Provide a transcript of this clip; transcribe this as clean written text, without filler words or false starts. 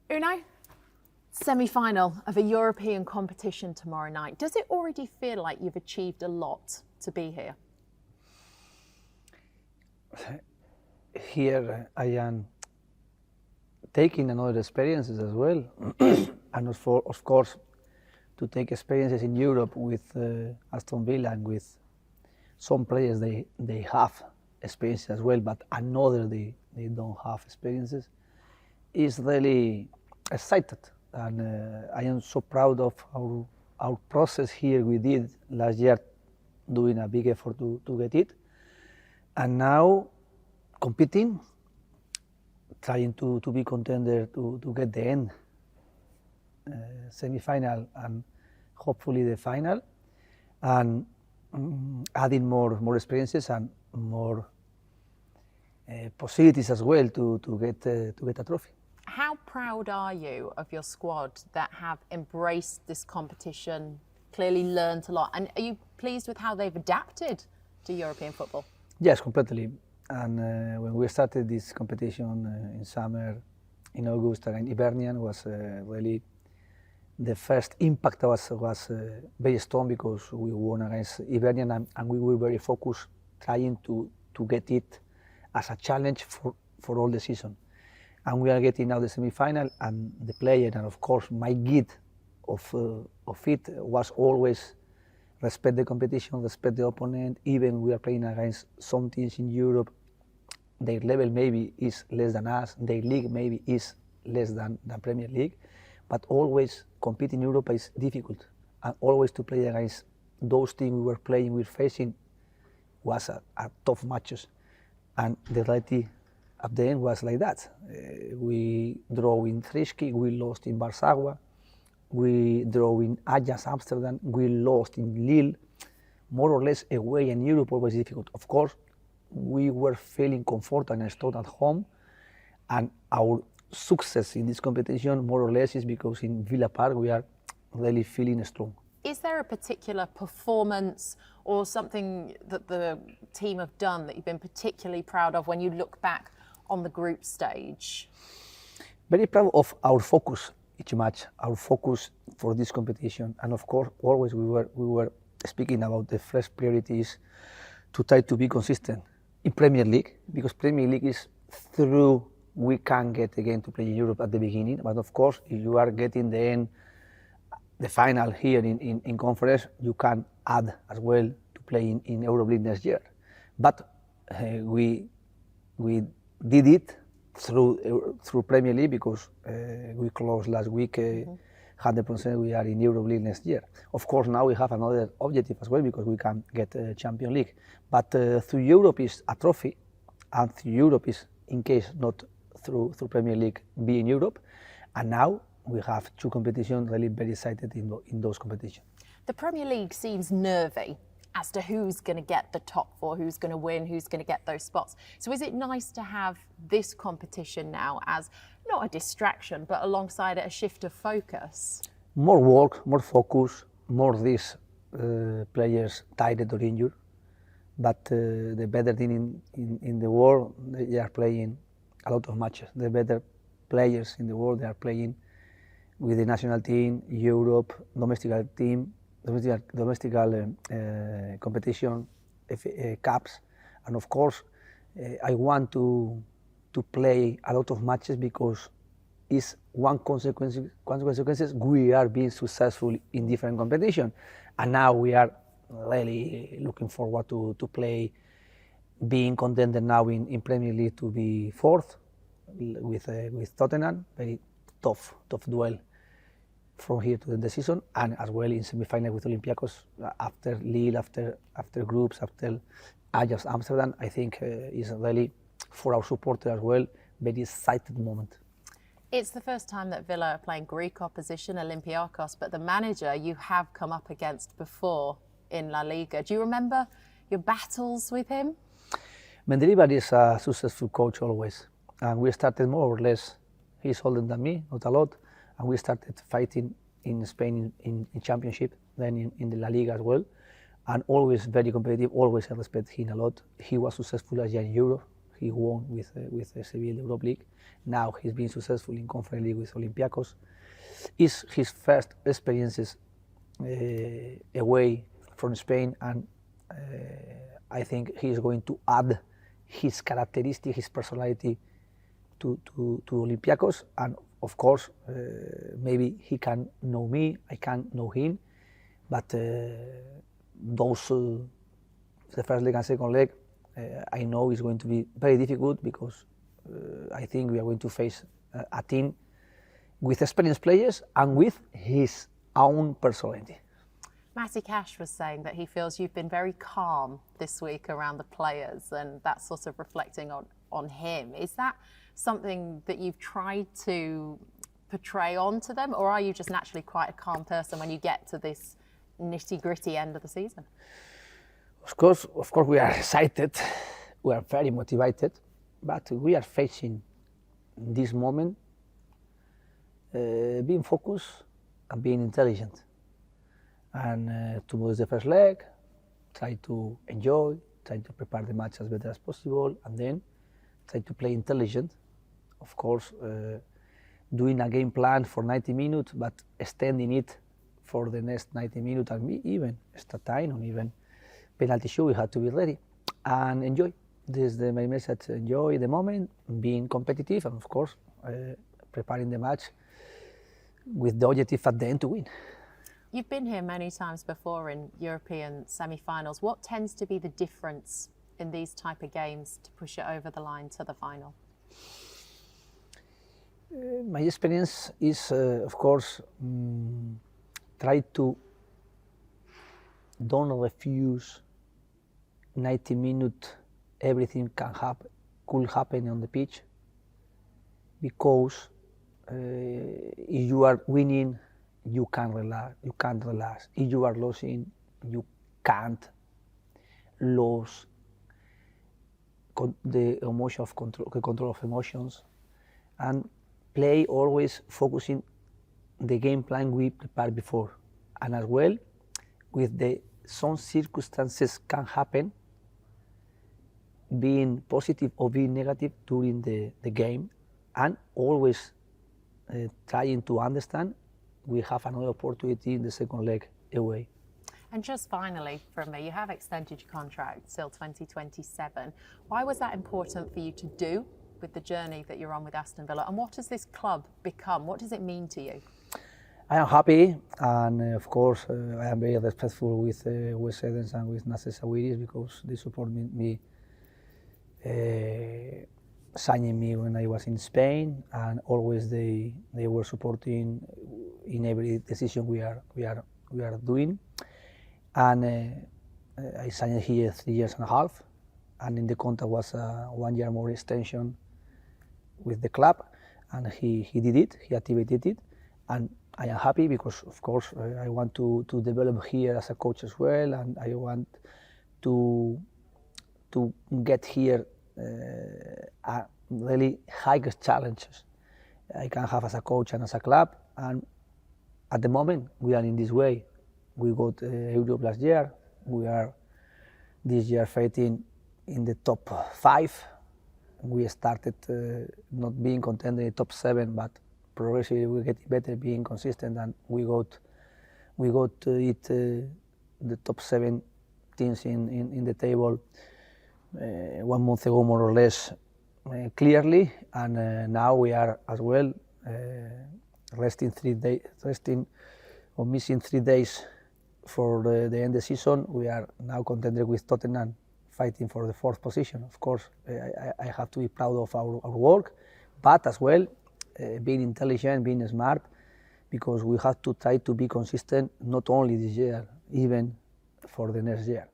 Unai, semi-final of a European competition tomorrow night. Does it already feel like you've achieved a lot to be here? Here I am taking another experiences as well, and of course to take experiences in Europe with Aston Villa and with some players they have experience as well, but another they don't have experiences. Is really excited, and I am so proud of our process here we did last year, doing a big effort to get it, and now competing, trying to be contender to get the end, semi-final and hopefully the final, and adding more experiences and more possibilities as well to get a trophy. How proud are you of your squad that have embraced this competition, clearly learned a lot, and are you pleased with how they've adapted to European football? Yes, completely. And when we started this competition in summer, in August, against Hibernian was really the first impact was very strong, because we won against Hibernian, and we were very focused, trying to get it as a challenge for all the season. And we are getting now the semi-final, and the player, and of course my guide of it was always respect the competition, respect the opponent. Even we are playing against some teams in Europe, their level maybe is less than us, their league maybe is less than Premier League, but always compete in Europa is difficult, and always to play against those teams we were playing, we're facing, was a tough matches, and the reality at the end was like that. We draw in Frischke, we lost in Barsagua, we draw in Ajax Amsterdam, we lost in Lille. More or less away in Europe always difficult. Of course, we were feeling comfortable and stood at home, and our success in this competition more or less is because in Villa Park we are really feeling strong. Is there a particular performance or something that the team have done that you've been particularly proud of when you look back on the group stage? Very proud of our focus each match, our focus for this competition, and of course always we were speaking about the first priority is to try to be consistent in Premier League, because Premier League is through we can get again to play in Europe at the beginning, but of course if you are getting the end, the final here in conference, you can add as well to play in Europa League next year. But we did it through Premier League, because we closed last week 100% we are in Europa League next year. Of course now we have another objective as well, because we can get Champions League. But through Europe is a trophy, and through Europe is, in case not through Premier League, be in Europe. And now we have two competitions, really very excited in those competitions. The Premier League seems nervy as to who's going to get the top four, who's going to win, who's going to get those spots. So is it nice to have this competition now as not a distraction, but alongside it a shift of focus? More work, more focus, more these players tired or injured. But the better team in the world, they are playing a lot of matches. The better players in the world, they are playing with the national team, Europe, domestic team, domestic competition, cups, and of course I want to play a lot of matches, because it's one consequences we are being successful in different competition, and now we are really looking forward to play, being contender now in Premier League to be fourth with Tottenham, very tough duel from here to the season, and as well in semi-final with Olympiacos, after Lille, after groups, after Ajax Amsterdam. I think is really, for our supporters as well, very excited moment. It's the first time that Villa are playing Greek opposition, Olympiacos, but the manager you have come up against before in La Liga. Do you remember your battles with him? Mendilibar is a successful coach always, and we started more or less, he's older than me, not a lot, and we started fighting in Spain in Championship, then in the La Liga as well, and always very competitive, always I respect him a lot. He was successful last year in Europe, he won with Sevilla the Europa League. Now he's been successful in Conference League with Olympiacos. It's his first experiences away from Spain, and I think he's going to add his characteristic, his personality to Olympiacos, and of course maybe he can know me, I can know him, but those the first leg and second leg I know is going to be very difficult, because I think we are going to face a team with experienced players and with his own personality. Matty Cash was saying that he feels you've been very calm this week around the players, and that's sort of reflecting on him. Is that something that you've tried to portray onto them, or are you just naturally quite a calm person when you get to this nitty-gritty end of the season? Of course, we are excited, we are very motivated, but we are facing this moment being focused and being intelligent. And tomorrow is the first leg, try to enjoy, try to prepare the match as better as possible, and then try to play intelligent. Of course, doing a game plan for 90 minutes, but extending it for the next 90 minutes, and even extra time, or even penalty shoot, we have to be ready and enjoy. This is my message: enjoy the moment, being competitive, and of course, preparing the match with the objective at the end to win. You've been here many times before in European semi-finals. What tends to be the difference in these type of games to push it over the line to the final? My experience is, of course, try to don't refuse 90 minutes. Everything could happen on the pitch, because if you are winning, you can't relax. If you are losing, you can't lose the emotion of control of emotions, and play always focusing the game plan we prepared before, and as well with some circumstances can happen, being positive or being negative during the game, and always trying to understand we have another opportunity in the second leg away. And just finally, from me, you have extended your contract till 2027. Why was that important for you to do with the journey that you're on with Aston Villa? And what has this club become? What does it mean to you? I am happy, and of course I am very respectful with Wes Edens and with Nasser Sawiris, because they support me signing me when I was in Spain, and always they were supporting in every decision we are doing. And I signed here 3 years and a half, and in the contract was a 1 year more extension with the club, and he did it, he activated it, and I am happy, because of course I want to develop here as a coach as well, and I want to get here a really high challenges I can have as a coach and as a club. And at the moment we are in this way. We got Europa last year, we are this year fighting in the top 5. We started not being content in the top 7, but progressively we get better, being consistent, and we got the top 7 teams in the table 1 month ago, more or less, clearly, and now we are as well resting 3 days, or missing 3 days for the end of the season. We are now contended with Tottenham, fighting for the 4th position. Of course, I have to be proud of our work, but as well being intelligent, being smart, because we have to try to be consistent not only this year, even for the next year.